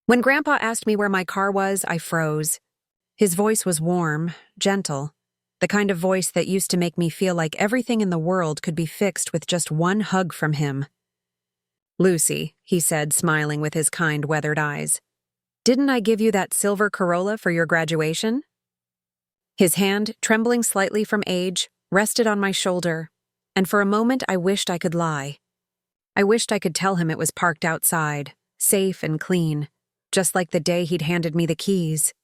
When Grandpa asked me where my car was, I froze. His voice was warm, gentle, the kind of voice that used to make me feel like everything in the world could be fixed with just one hug from him. "Lucy," he said, smiling with his kind, weathered eyes, "didn't I give you that silver Corolla for your graduation?" His hand, trembling slightly from age, rested on my shoulder, and for a moment I wished I could lie. I wished I could tell him it was parked outside, safe and clean, just like the day he'd handed me the keys.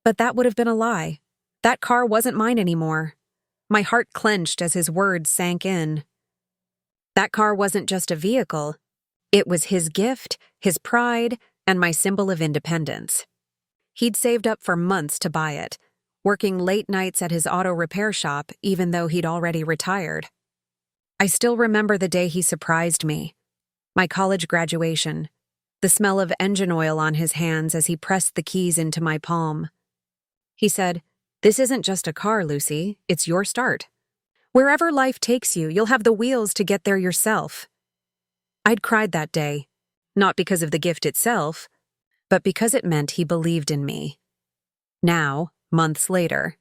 But that would have been a lie. That car wasn't mine anymore. My heart clenched as his words sank in. That car wasn't just a vehicle. It was his gift, his pride, and my symbol of independence. He'd saved up for months to buy it, working late nights at his auto repair shop even though he'd already retired. I still remember the day he surprised me. My college graduation. The smell of engine oil on his hands as he pressed the keys into my palm. He said, "This isn't just a car, Lucy. It's your start. Wherever life takes you, you'll have the wheels to get there yourself." I'd cried that day, not because of the gift itself, but because it meant he believed in me. Now, months later,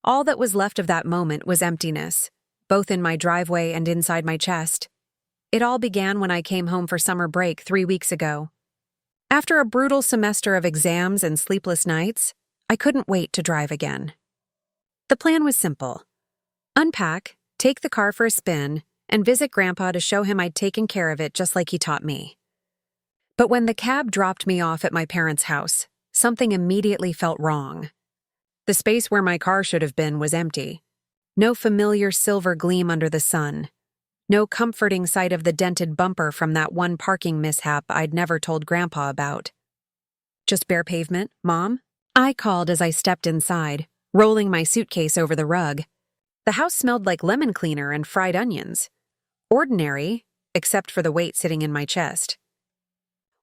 all that was left of that moment was emptiness, both in my driveway and inside my chest. It all began when I came home for summer break 3 weeks ago. After a brutal semester of exams and sleepless nights, I couldn't wait to drive again. The plan was simple. Unpack, take the car for a spin, and visit Grandpa to show him I'd taken care of it just like he taught me. But when the cab dropped me off at my parents' house, something immediately felt wrong. The space where my car should have been was empty. No familiar silver gleam under the sun. No comforting sight of the dented bumper from that one parking mishap I'd never told Grandpa about. "Just bare pavement, Mom?" I called as I stepped inside, rolling my suitcase over the rug. The house smelled like lemon cleaner and fried onions. Ordinary, except for the weight sitting in my chest.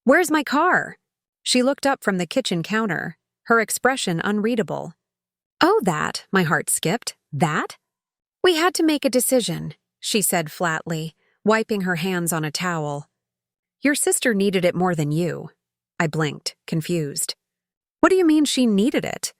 "Where's my car?" She looked up from the kitchen counter, her expression unreadable. "Oh, that," my heart skipped. "That?" "We had to make a decision," she said flatly, wiping her hands on a towel. "Your sister needed it more than you." I blinked, confused. "What do you mean she needed it?"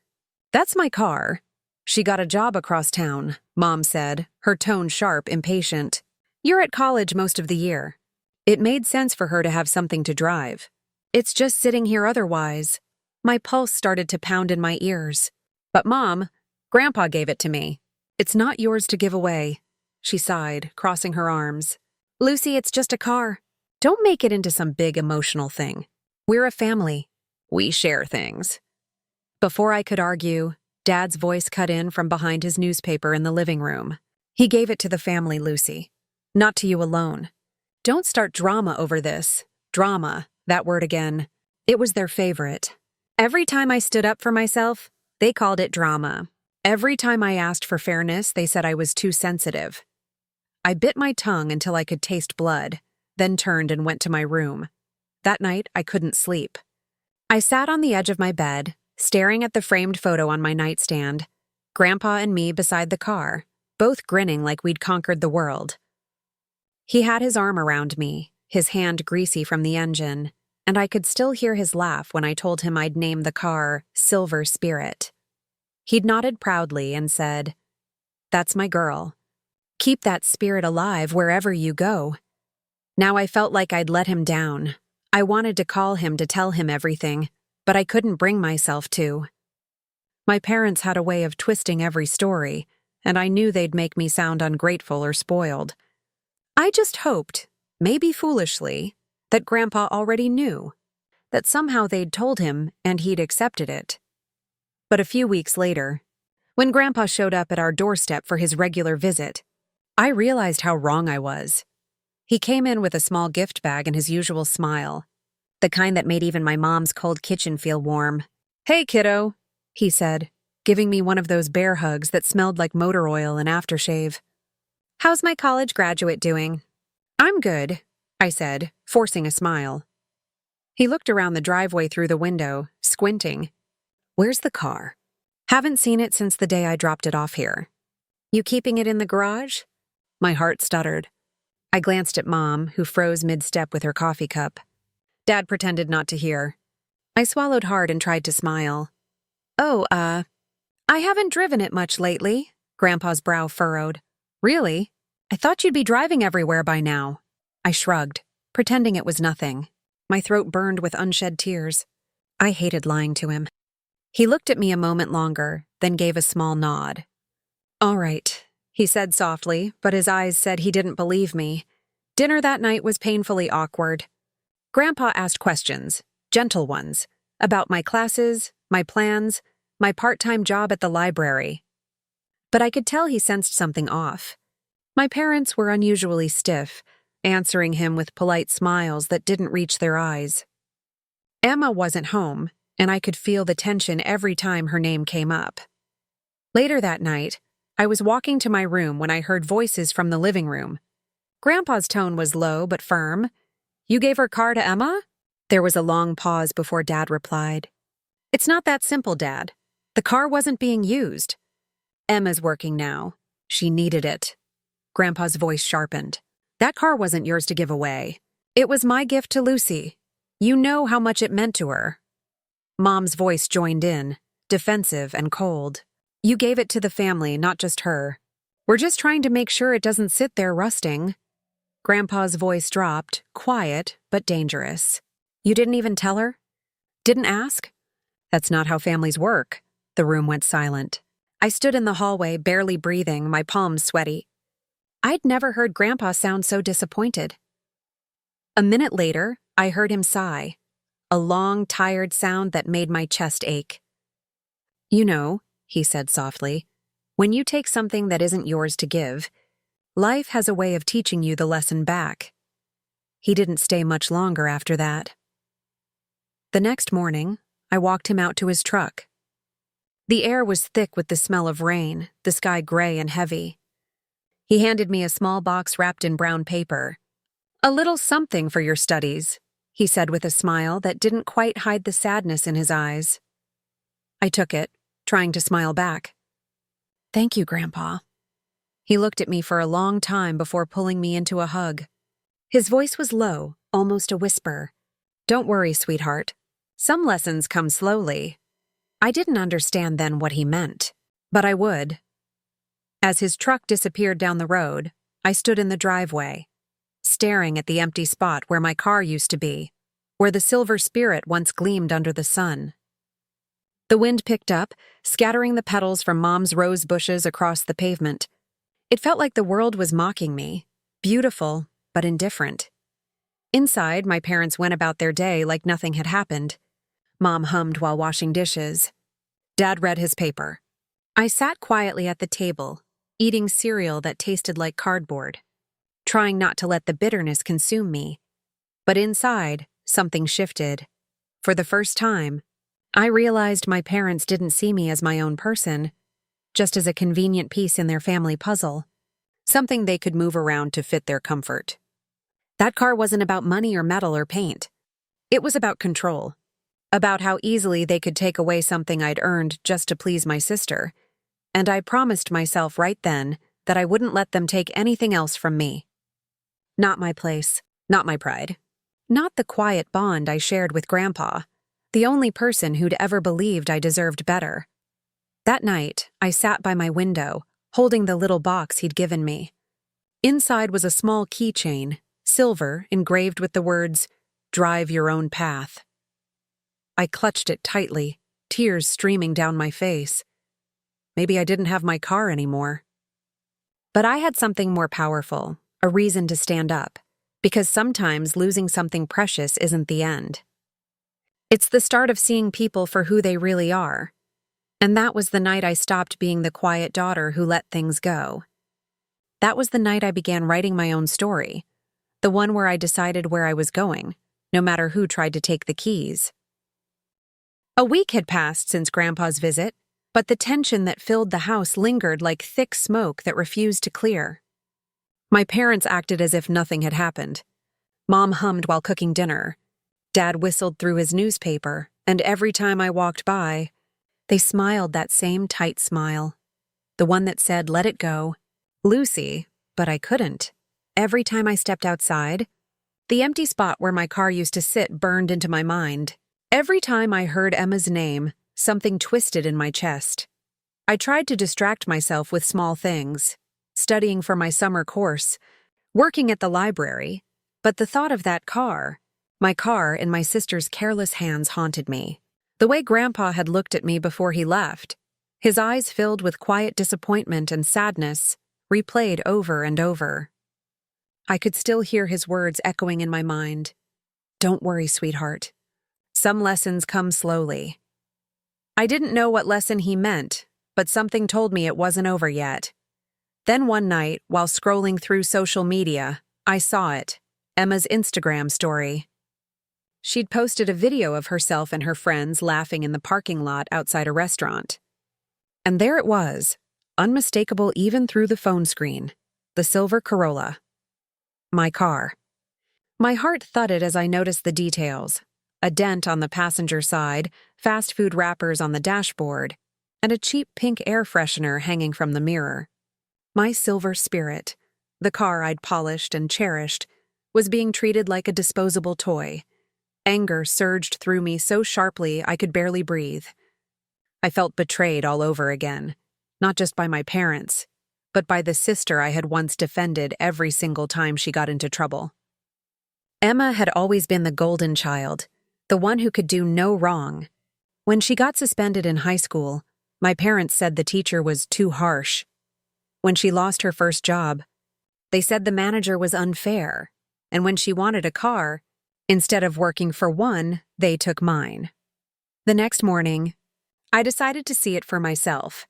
"That's my car." "She got a job across town," Mom said, her tone sharp, impatient. "You're at college most of the year. It made sense for her to have something to drive. It's just sitting here otherwise." My pulse started to pound in my ears. "But Mom, Grandpa gave it to me. It's not yours to give away." She sighed, crossing her arms. "Lucy, it's just a car. Don't make it into some big emotional thing. We're a family. We share things." Before I could argue, Dad's voice cut in from behind his newspaper in the living room. "He gave it to the family, Lucy. Not to you alone. Don't start drama over this." Drama, that word again. It was their favorite. Every time I stood up for myself, they called it drama. Every time I asked for fairness, they said I was too sensitive. I bit my tongue until I could taste blood, then turned and went to my room. That night, I couldn't sleep. I sat on the edge of my bed, staring at the framed photo on my nightstand, Grandpa and me beside the car, both grinning like we'd conquered the world. He had his arm around me, his hand greasy from the engine, and I could still hear his laugh when I told him I'd named the car Silver Spirit. He'd nodded proudly and said, "That's my girl. Keep that spirit alive wherever you go." Now I felt like I'd let him down. I wanted to call him to tell him everything, but I couldn't bring myself to. My parents had a way of twisting every story, and I knew they'd make me sound ungrateful or spoiled. I just hoped, maybe foolishly, that Grandpa already knew, that somehow they'd told him and he'd accepted it. But a few weeks later, when Grandpa showed up at our doorstep for his regular visit, I realized how wrong I was. He came in with a small gift bag and his usual smile, the kind that made even my mom's cold kitchen feel warm. "Hey, kiddo," he said, giving me one of those bear hugs that smelled like motor oil and aftershave. "How's my college graduate doing?" "I'm good," I said, forcing a smile. He looked around the driveway through the window, squinting. "Where's the car?" "Haven't seen it since the day I dropped it off here." "You keeping it in the garage?" My heart stuttered. I glanced at Mom, who froze mid-step with her coffee cup. Dad pretended not to hear. I swallowed hard and tried to smile. Oh, I haven't driven it much lately. Grandpa's brow furrowed. Really? I thought you'd be driving everywhere by now. I shrugged, pretending it was nothing. My throat burned with unshed tears. I hated lying to him. He looked at me a moment longer, then gave a small nod. All right, he said softly, but his eyes said he didn't believe me. Dinner that night was painfully awkward. Grandpa asked questions, gentle ones, about my classes, my plans, my part-time job at the library. But I could tell he sensed something off. My parents were unusually stiff, answering him with polite smiles that didn't reach their eyes. Emma wasn't home, and I could feel the tension every time her name came up. Later that night, I was walking to my room when I heard voices from the living room. Grandpa's tone was low but firm. You gave her car to Emma? There was a long pause before Dad replied. It's not that simple, Dad. The car wasn't being used. Emma's working now. She needed it. Grandpa's voice sharpened. That car wasn't yours to give away. It was my gift to Lucy. You know how much it meant to her. Mom's voice joined in, defensive and cold. You gave it to the family, not just her. We're just trying to make sure it doesn't sit there rusting. Grandpa's voice dropped, quiet but dangerous. You didn't even tell her? Didn't ask? That's not how families work. The room went silent. I stood in the hallway, barely breathing, my palms sweaty. I'd never heard Grandpa sound so disappointed. A minute later, I heard him sigh, a long, tired sound that made my chest ache. You know, he said softly, when you take something that isn't yours to give, life has a way of teaching you the lesson back. He didn't stay much longer after that. The next morning, I walked him out to his truck. The air was thick with the smell of rain, the sky gray and heavy. He handed me a small box wrapped in brown paper. A little something for your studies, he said with a smile that didn't quite hide the sadness in his eyes. I took it, trying to smile back. Thank you, Grandpa. He looked at me for a long time before pulling me into a hug. His voice was low, almost a whisper. Don't worry, sweetheart. Some lessons come slowly. I didn't understand then what he meant, but I would. As his truck disappeared down the road, I stood in the driveway, staring at the empty spot where my car used to be, where the silver spirit once gleamed under the sun. The wind picked up, scattering the petals from Mom's rose bushes across the pavement. It felt like the world was mocking me, beautiful but indifferent. Inside, my parents went about their day like nothing had happened. Mom hummed while washing dishes. Dad read his paper. I sat quietly at the table, eating cereal that tasted like cardboard, trying not to let the bitterness consume me. But inside, something shifted. For the first time, I realized my parents didn't see me as my own person, just as a convenient piece in their family puzzle, something they could move around to fit their comfort. That car wasn't about money or metal or paint. It was about control, about how easily they could take away something I'd earned just to please my sister, and I promised myself right then that I wouldn't let them take anything else from me. Not my place, not my pride, not the quiet bond I shared with Grandpa, the only person who'd ever believed I deserved better. That night, I sat by my window, holding the little box he'd given me. Inside was a small keychain, silver, engraved with the words, "Drive your own path." I clutched it tightly, tears streaming down my face. Maybe I didn't have my car anymore. But I had something more powerful, a reason to stand up, because sometimes losing something precious isn't the end. It's the start of seeing people for who they really are. And that was the night I stopped being the quiet daughter who let things go. That was the night I began writing my own story, the one where I decided where I was going, no matter who tried to take the keys. A week had passed since Grandpa's visit, but the tension that filled the house lingered like thick smoke that refused to clear. My parents acted as if nothing had happened. Mom hummed while cooking dinner. Dad whistled through his newspaper, and every time I walked by, they smiled that same tight smile, the one that said, "Let it go." Lucy, but I couldn't. Every time I stepped outside, the empty spot where my car used to sit burned into my mind. Every time I heard Emma's name, something twisted in my chest. I tried to distract myself with small things, studying for my summer course, working at the library, but the thought of that car, my car in my sister's careless hands, haunted me. The way Grandpa had looked at me before he left, his eyes filled with quiet disappointment and sadness, replayed over and over. I could still hear his words echoing in my mind. "Don't worry, sweetheart. Some lessons come slowly." I didn't know what lesson he meant, but something told me it wasn't over yet. Then one night, while scrolling through social media, I saw it, Emma's Instagram story. She'd posted a video of herself and her friends laughing in the parking lot outside a restaurant. And there it was, unmistakable even through the phone screen, the silver Corolla. My car. My heart thudded as I noticed the details. A dent on the passenger side, fast food wrappers on the dashboard, and a cheap pink air freshener hanging from the mirror. My silver Spirit, the car I'd polished and cherished, was being treated like a disposable toy. Anger surged through me so sharply I could barely breathe. I felt betrayed all over again, not just by my parents, but by the sister I had once defended every single time she got into trouble. Emma had always been the golden child, the one who could do no wrong. When she got suspended in high school, my parents said the teacher was too harsh. When she lost her first job, they said the manager was unfair, and when she wanted a car, instead of working for one, they took mine. The next morning, I decided to see it for myself.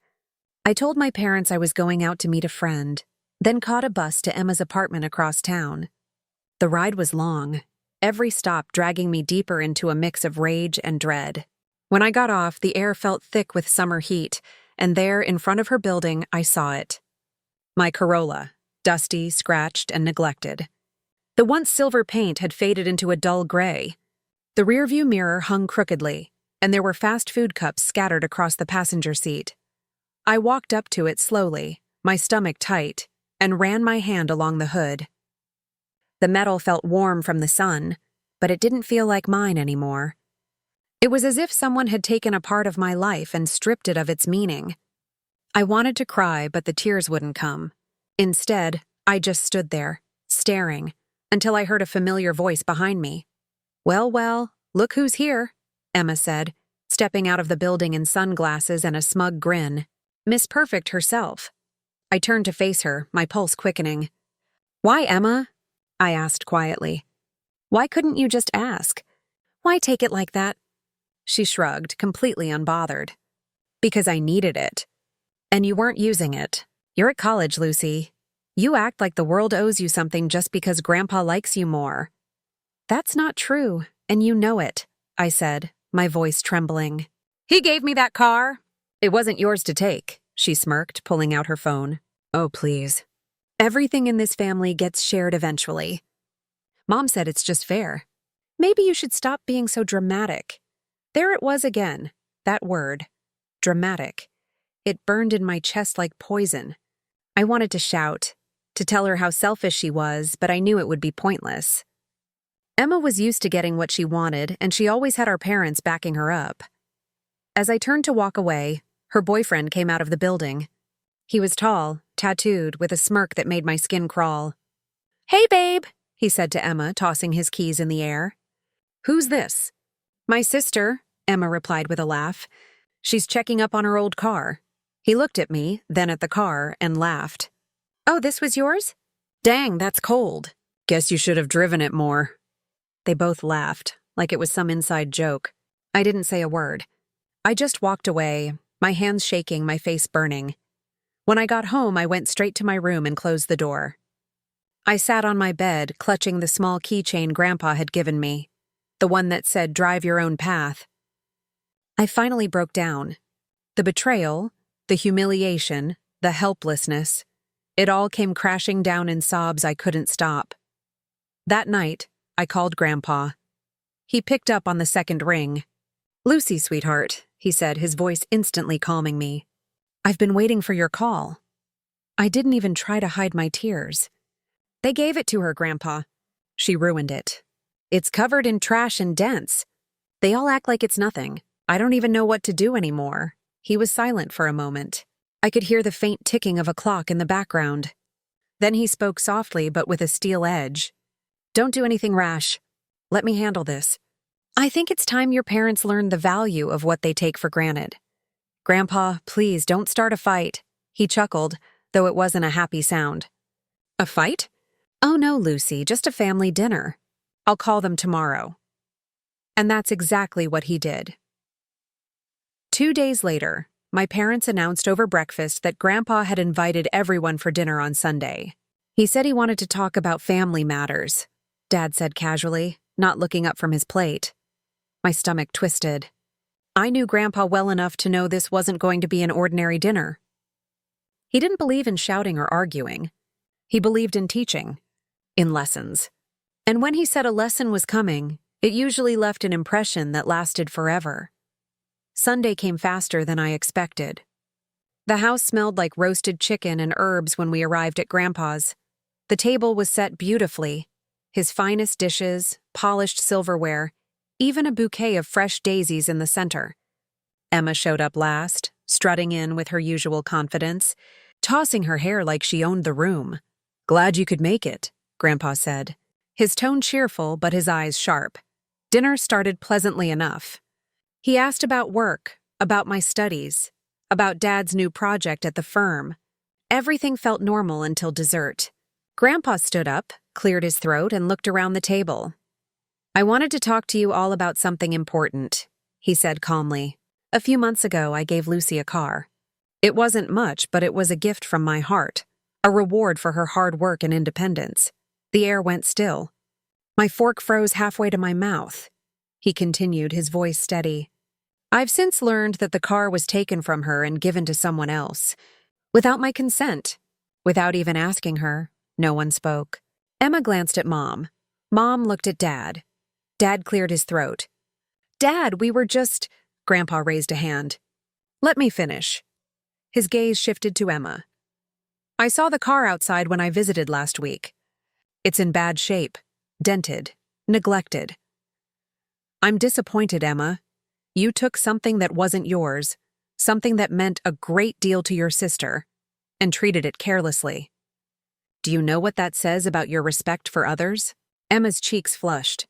I told my parents I was going out to meet a friend, then caught a bus to Emma's apartment across town. The ride was long, every stop dragging me deeper into a mix of rage and dread. When I got off, the air felt thick with summer heat, and there, in front of her building, I saw it. My Corolla, dusty, scratched, and neglected. The once silver paint had faded into a dull gray. The rearview mirror hung crookedly, and there were fast food cups scattered across the passenger seat. I walked up to it slowly, my stomach tight, and ran my hand along the hood. The metal felt warm from the sun, but it didn't feel like mine anymore. It was as if someone had taken a part of my life and stripped it of its meaning. I wanted to cry, but the tears wouldn't come. Instead, I just stood there, staring, until I heard a familiar voice behind me. Well, look who's here," Emma said, stepping out of the building in sunglasses and a smug grin. Miss Perfect herself. I turned to face her, my pulse quickening. "Why, Emma?" I asked quietly. "Why couldn't you just ask? Why take it like that?" She shrugged, completely unbothered. "Because I needed it. And you weren't using it. You're at college, Lucy. You act like the world owes you something just because Grandpa likes you more." "That's not true, and you know it," I said, my voice trembling. "He gave me that car." "It wasn't yours to take," she smirked, pulling out her phone. "Oh, please. Everything in this family gets shared eventually. Mom said it's just fair. Maybe you should stop being so dramatic." There it was again, that word, dramatic. It burned in my chest like poison. I wanted to shout, to tell her how selfish she was, but I knew it would be pointless. Emma was used to getting what she wanted, and she always had our parents backing her up. As I turned to walk away, her boyfriend came out of the building. He was tall, tattooed, with a smirk that made my skin crawl. "Hey, babe," he said to Emma, tossing his keys in the air. "Who's this?" "My sister," Emma replied with a laugh. "She's checking up on her old car." He looked at me, then at the car, and laughed. "Oh, this was yours? Dang, that's cold. Guess you should have driven it more." They both laughed, like it was some inside joke. I didn't say a word. I just walked away, my hands shaking, my face burning. When I got home, I went straight to my room and closed the door. I sat on my bed, clutching the small keychain Grandpa had given me, the one that said, "Drive your own path." I finally broke down. The betrayal, the humiliation, the helplessness, it all came crashing down in sobs I couldn't stop. That night, I called Grandpa. He picked up on the second ring. "Lucy, sweetheart," he said, his voice instantly calming me. "I've been waiting for your call." I didn't even try to hide my tears. "They gave it to her, Grandpa. She ruined it. It's covered in trash and dents." They all act like it's nothing. I don't even know what to do anymore." He was silent for a moment. I could hear the faint ticking of a clock in the background. Then he spoke softly but with a steel edge. "Don't do anything rash. Let me handle this. I think it's time your parents learned the value of what they take for granted. Grandpa, please don't start a fight." He chuckled, though it wasn't a happy sound. "A fight? Oh no, Lucy, just a family dinner. I'll call them tomorrow." And that's exactly what he did. 2 days later, my parents announced over breakfast that Grandpa had invited everyone for dinner on Sunday. He said he wanted to talk about family matters, Dad said casually, not looking up from his plate. My stomach twisted. I knew Grandpa well enough to know this wasn't going to be an ordinary dinner. He didn't believe in shouting or arguing. He believed in teaching, in lessons. And when he said a lesson was coming, it usually left an impression that lasted forever. Sunday came faster than I expected. The house smelled like roasted chicken and herbs when we arrived at Grandpa's. The table was set beautifully, his finest dishes, polished silverware, even a bouquet of fresh daisies in the center. Emma showed up last, strutting in with her usual confidence, tossing her hair like she owned the room. "Glad you could make it," Grandpa said, his tone cheerful but his eyes sharp. Dinner started pleasantly enough. He asked about work, about my studies, about Dad's new project at the firm. Everything felt normal until dessert. Grandpa stood up, cleared his throat, and looked around the table. "I wanted to talk to you all about something important," he said calmly. "A few months ago, I gave Lucy a car. It wasn't much, but it was a gift from my heart, a reward for her hard work and independence." The air went still. My fork froze halfway to my mouth. He continued, his voice steady. "I've since learned that the car was taken from her and given to someone else. Without my consent. Without even asking her. No one spoke. Emma glanced at Mom. Mom looked at Dad. Dad cleared his throat. "Dad, we were just—" Grandpa raised a hand. "Let me finish." His gaze shifted to Emma. "I saw the car outside when I visited last week. It's in bad shape, dented, neglected. I'm disappointed, Emma. You took something that wasn't yours, something that meant a great deal to your sister, and treated it carelessly. Do you know what that says about your respect for others?" Emma's cheeks flushed.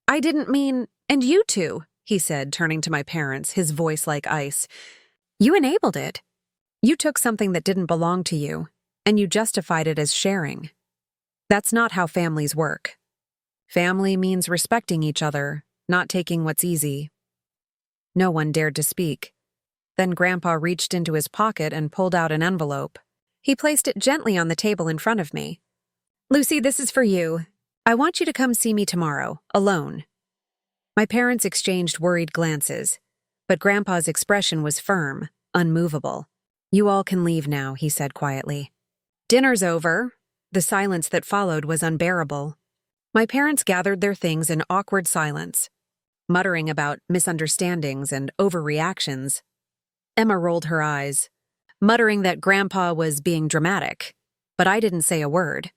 "I didn't mean, and you two," he said, turning to my parents, his voice like ice. "You enabled it. You took something that didn't belong to you, and you justified it as sharing. That's not how families work. Family means respecting each other, not taking what's easy." No one dared to speak. Then Grandpa reached into his pocket and pulled out an envelope. He placed it gently on the table in front of me. "Lucy, this is for you. I want you to come see me tomorrow, alone." My parents exchanged worried glances, but Grandpa's expression was firm, unmovable. "You all can leave now," he said quietly. "Dinner's over." The silence that followed was unbearable. My parents gathered their things in awkward silence, muttering about misunderstandings and overreactions. Emma rolled her eyes, muttering that Grandpa was being dramatic, but I didn't say a word.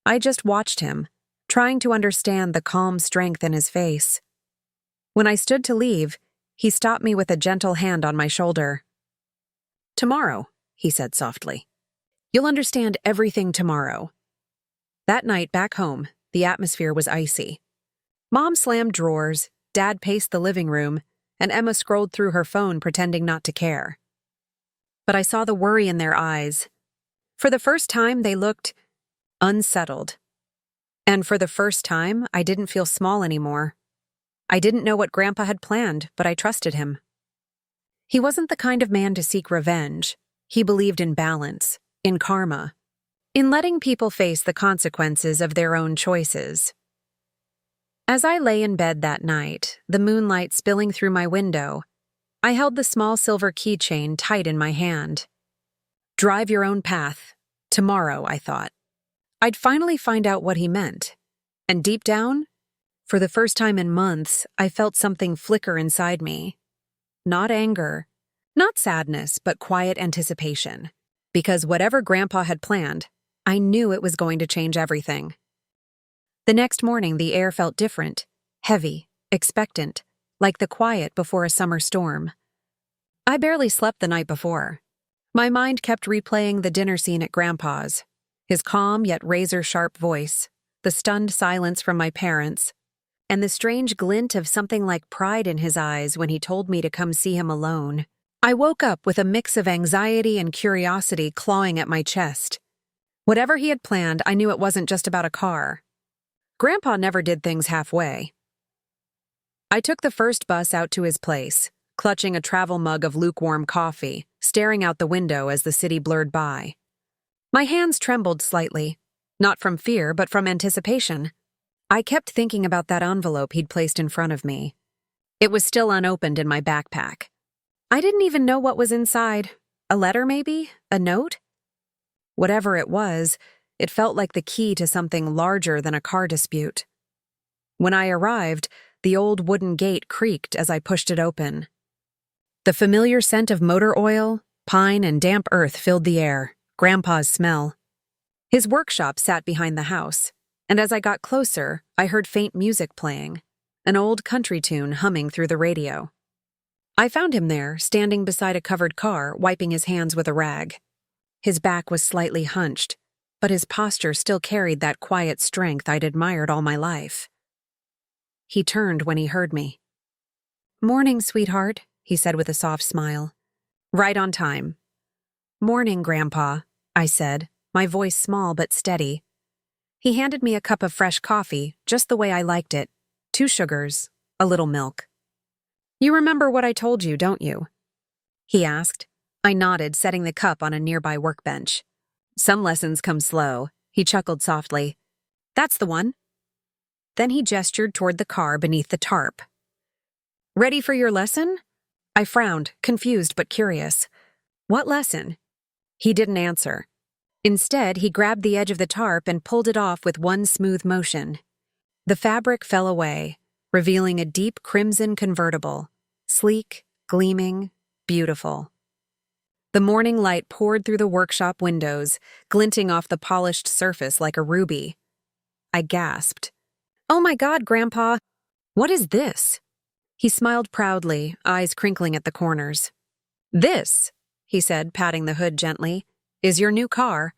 I just watched him, trying to understand the calm strength in his face. When I stood to leave, he stopped me with a gentle hand on my shoulder. "Tomorrow," he said softly. "You'll understand everything tomorrow." That night back home, the atmosphere was icy. Mom slammed drawers, Dad paced the living room, and Emma scrolled through her phone pretending not to care. But I saw the worry in their eyes. For the first time, they looked unsettled. And for the first time, I didn't feel small anymore. I didn't know what Grandpa had planned, but I trusted him. He wasn't the kind of man to seek revenge. He believed in balance, in karma, in letting people face the consequences of their own choices. As I lay in bed that night, the moonlight spilling through my window, I held the small silver keychain tight in my hand. Drive your own path. Tomorrow, I thought. I'd finally find out what he meant. And deep down, for the first time in months, I felt something flicker inside me. Not anger, not sadness, but quiet anticipation. Because whatever Grandpa had planned, I knew it was going to change everything. The next morning, the air felt different, heavy, expectant, like the quiet before a summer storm. I barely slept the night before. My mind kept replaying the dinner scene at Grandpa's, his calm yet razor-sharp voice, the stunned silence from my parents, and the strange glint of something like pride in his eyes when he told me to come see him alone. I woke up with a mix of anxiety and curiosity clawing at my chest. Whatever he had planned, I knew it wasn't just about a car. Grandpa never did things halfway. I took the first bus out to his place, clutching a travel mug of lukewarm coffee, staring out the window as the city blurred by. My hands trembled slightly, not from fear, but from anticipation. I kept thinking about that envelope he'd placed in front of me. It was still unopened in my backpack. I didn't even know what was inside. A letter, maybe? A note? Whatever it was, it felt like the key to something larger than a car dispute. When I arrived, the old wooden gate creaked as I pushed it open. The familiar scent of motor oil, pine, and damp earth filled the air, Grandpa's smell. His workshop sat behind the house, and as I got closer, I heard faint music playing, an old country tune humming through the radio. I found him there, standing beside a covered car, wiping his hands with a rag. His back was slightly hunched, but his posture still carried that quiet strength I'd admired all my life. He turned when he heard me. "Morning, sweetheart," he said with a soft smile. "Right on time." "Morning, Grandpa," I said, my voice small but steady. He handed me a cup of fresh coffee, just the way I liked it. 2 sugars, a little milk. "You remember what I told you, don't you?" he asked. I nodded, setting the cup on a nearby workbench. "Some lessons come slow," he chuckled softly. "That's the one." Then he gestured toward the car beneath the tarp. "Ready for your lesson?" I frowned, confused but curious. "What lesson?" He didn't answer. Instead, he grabbed the edge of the tarp and pulled it off with one smooth motion. The fabric fell away, revealing a deep crimson convertible, sleek, gleaming, beautiful. The morning light poured through the workshop windows, glinting off the polished surface like a ruby. I gasped. "Oh my God, Grandpa! What is this?" He smiled proudly, eyes crinkling at the corners. "This," he said, patting the hood gently, "is your new car.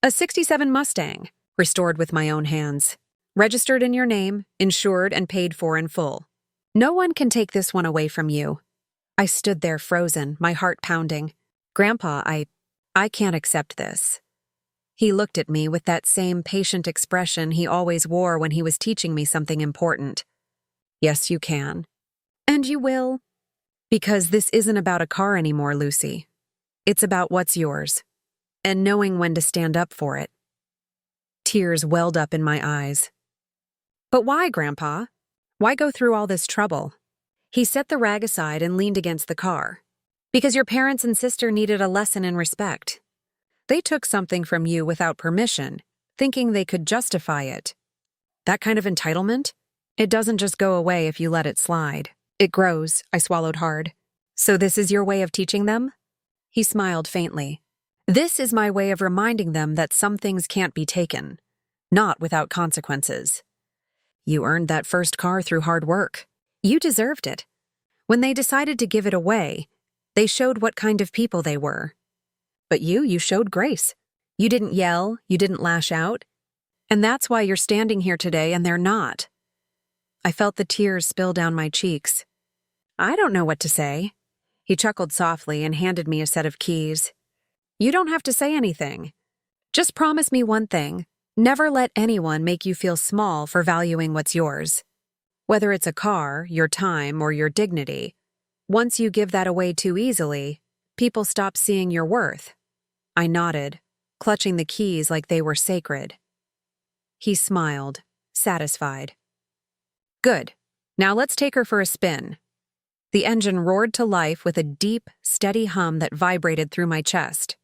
A '67 Mustang, restored with my own hands. Registered in your name, insured and paid for in full. No one can take this one away from you." I stood there frozen, my heart pounding. "Grandpa, I can't accept this." He looked at me with that same patient expression he always wore when he was teaching me something important. "Yes, you can. And you will. Because this isn't about a car anymore, Lucy. It's about what's yours. And knowing when to stand up for it." Tears welled up in my eyes. "But why, Grandpa? Why go through all this trouble?" He set the rag aside and leaned against the car. "Because your parents and sister needed a lesson in respect. They took something from you without permission, thinking they could justify it. That kind of entitlement? It doesn't just go away if you let it slide. It grows," I swallowed hard. "So this is your way of teaching them?" He smiled faintly. "This is my way of reminding them that some things can't be taken, not without consequences. You earned that first car through hard work. You deserved it. When they decided to give it away, they showed what kind of people they were. But you showed grace. You didn't yell, you didn't lash out. And that's why you're standing here today and they're not." I felt the tears spill down my cheeks. "I don't know what to say." He chuckled softly and handed me a set of keys. "You don't have to say anything. Just promise me one thing. Never let anyone make you feel small for valuing what's yours. Whether it's a car, your time, or your dignity. Once you give that away too easily, people stop seeing your worth." I nodded, clutching the keys like they were sacred. He smiled, satisfied. "Good. Now let's take her for a spin." The engine roared to life with a deep, steady hum that vibrated through my chest.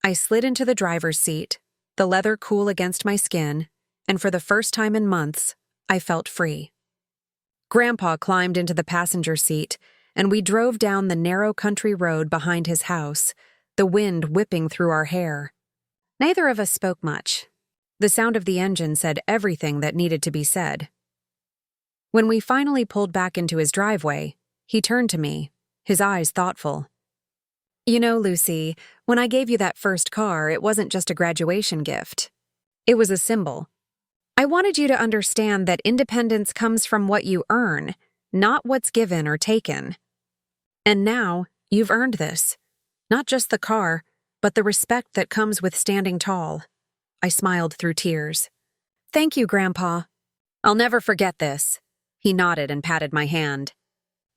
I slid into the driver's seat, the leather cool against my skin, and for the first time in months, I felt free. Grandpa climbed into the passenger seat, and we drove down the narrow country road behind his house, the wind whipping through our hair. Neither of us spoke much. The sound of the engine said everything that needed to be said. When we finally pulled back into his driveway, he turned to me, his eyes thoughtful. You know, Lucy, when I gave you that first car, it wasn't just a graduation gift. It was a symbol. I wanted you to understand that independence comes from what you earn, not what's given or taken. And now, you've earned this. Not just the car, but the respect that comes with standing tall. I smiled through tears. Thank you, Grandpa. I'll never forget this. He nodded and patted my hand.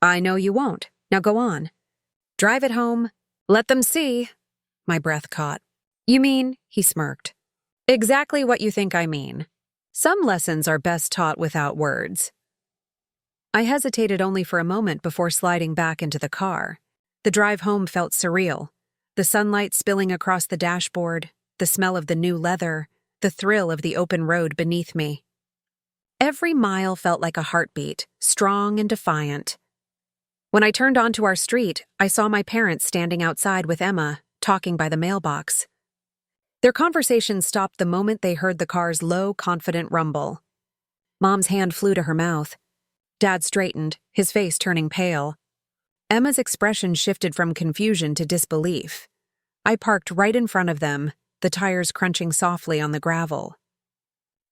I know you won't. Now go on. Drive it home. Let them see. My breath caught. You mean, he smirked. Exactly what you think I mean. Some lessons are best taught without words. I hesitated only for a moment before sliding back into the car. The drive home felt surreal. The sunlight spilling across the dashboard, the smell of the new leather, the thrill of the open road beneath me. Every mile felt like a heartbeat, strong and defiant. When I turned onto our street, I saw my parents standing outside with Emma, talking by the mailbox. Their conversation stopped the moment they heard the car's low, confident rumble. Mom's hand flew to her mouth. Dad straightened, his face turning pale. Emma's expression shifted from confusion to disbelief. I parked right in front of them, the tires crunching softly on the gravel.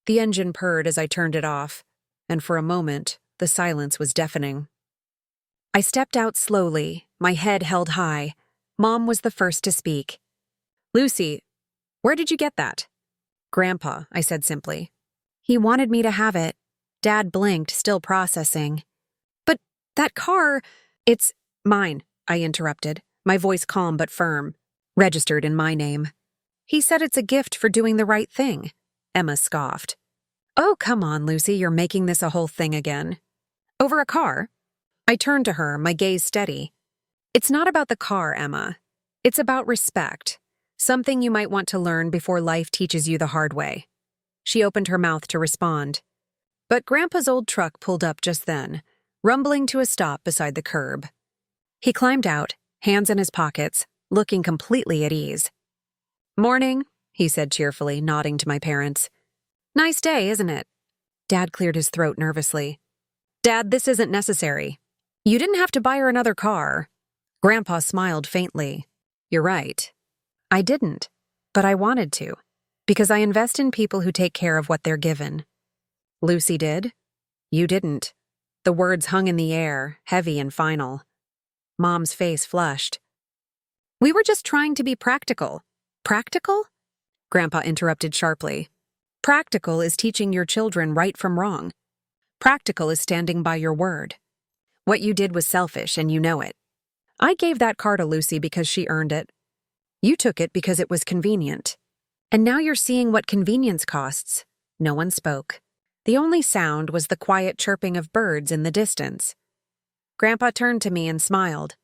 The engine purred as I turned it off, and for a moment, the silence was deafening. I stepped out slowly, my head held high. Mom was the first to speak. Lucy, where did you get that? Grandpa, I said simply. He wanted me to have it. Dad blinked, still processing. But that car, it's mine, I interrupted, my voice calm but firm, registered in my name. He said it's a gift for doing the right thing. Emma scoffed. Oh, come on, Lucy, you're making this a whole thing again. Over a car? I turned to her, my gaze steady. It's not about the car, Emma. It's about respect. Something you might want to learn before life teaches you the hard way. She opened her mouth to respond. But Grandpa's old truck pulled up just then, rumbling to a stop beside the curb. He climbed out, hands in his pockets, looking completely at ease. Morning, he said cheerfully, nodding to my parents. Nice day, isn't it? Dad cleared his throat nervously. Dad, this isn't necessary. You didn't have to buy her another car. Grandpa smiled faintly. You're right. I didn't, but I wanted to, because I invest in people who take care of what they're given. Lucy did. You didn't. The words hung in the air, heavy and final. Mom's face flushed. We were just trying to be practical. Practical? Grandpa interrupted sharply. Practical is teaching your children right from wrong. Practical is standing by your word. What you did was selfish, and you know it. I gave that car to Lucy because she earned it. You took it because it was convenient. And now you're seeing what convenience costs. No one spoke. The only sound was the quiet chirping of birds in the distance. Grandpa turned to me and smiled.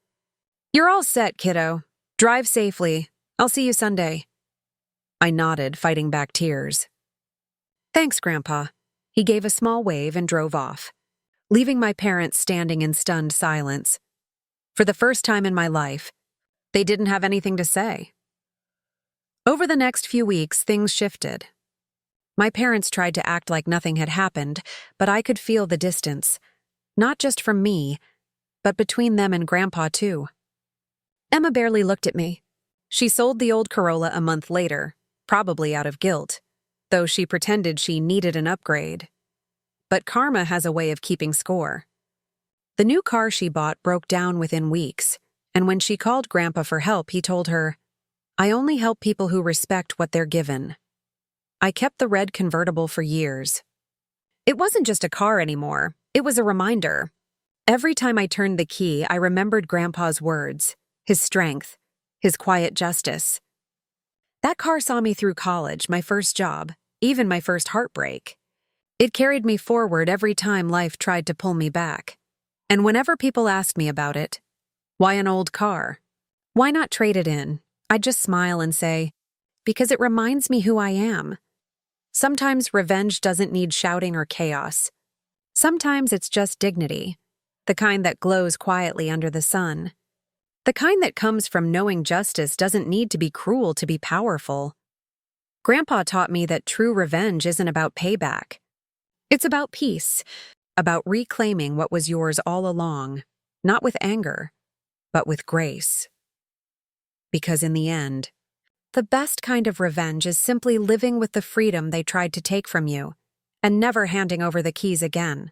You're all set, kiddo. Drive safely. I'll see you Sunday. I nodded, fighting back tears. Thanks, Grandpa. He gave a small wave and drove off, leaving my parents standing in stunned silence. For the first time in my life, they didn't have anything to say. Over the next few weeks, things shifted. My parents tried to act like nothing had happened, but I could feel the distance, not just from me, but between them and Grandpa, too. Emma barely looked at me. She sold the old Corolla a month later, probably out of guilt, though she pretended she needed an upgrade. But karma has a way of keeping score. The new car she bought broke down within weeks, and when she called Grandpa for help, he told her, I only help people who respect what they're given. I kept the red convertible for years. It wasn't just a car anymore, it was a reminder. Every time I turned the key, I remembered Grandpa's words, his strength, his quiet justice. That car saw me through college, my first job, even my first heartbreak. It carried me forward every time life tried to pull me back. And whenever people asked me about it, why an old car? Why not trade it in? I'd just smile and say, because it reminds me who I am. Sometimes revenge doesn't need shouting or chaos. Sometimes it's just dignity, the kind that glows quietly under the sun. The kind that comes from knowing justice doesn't need to be cruel to be powerful. Grandpa taught me that true revenge isn't about payback. It's about peace. about reclaiming what was yours all along, not with anger, but with grace. Because in the end, the best kind of revenge is simply living with the freedom they tried to take from you, and never handing over the keys again.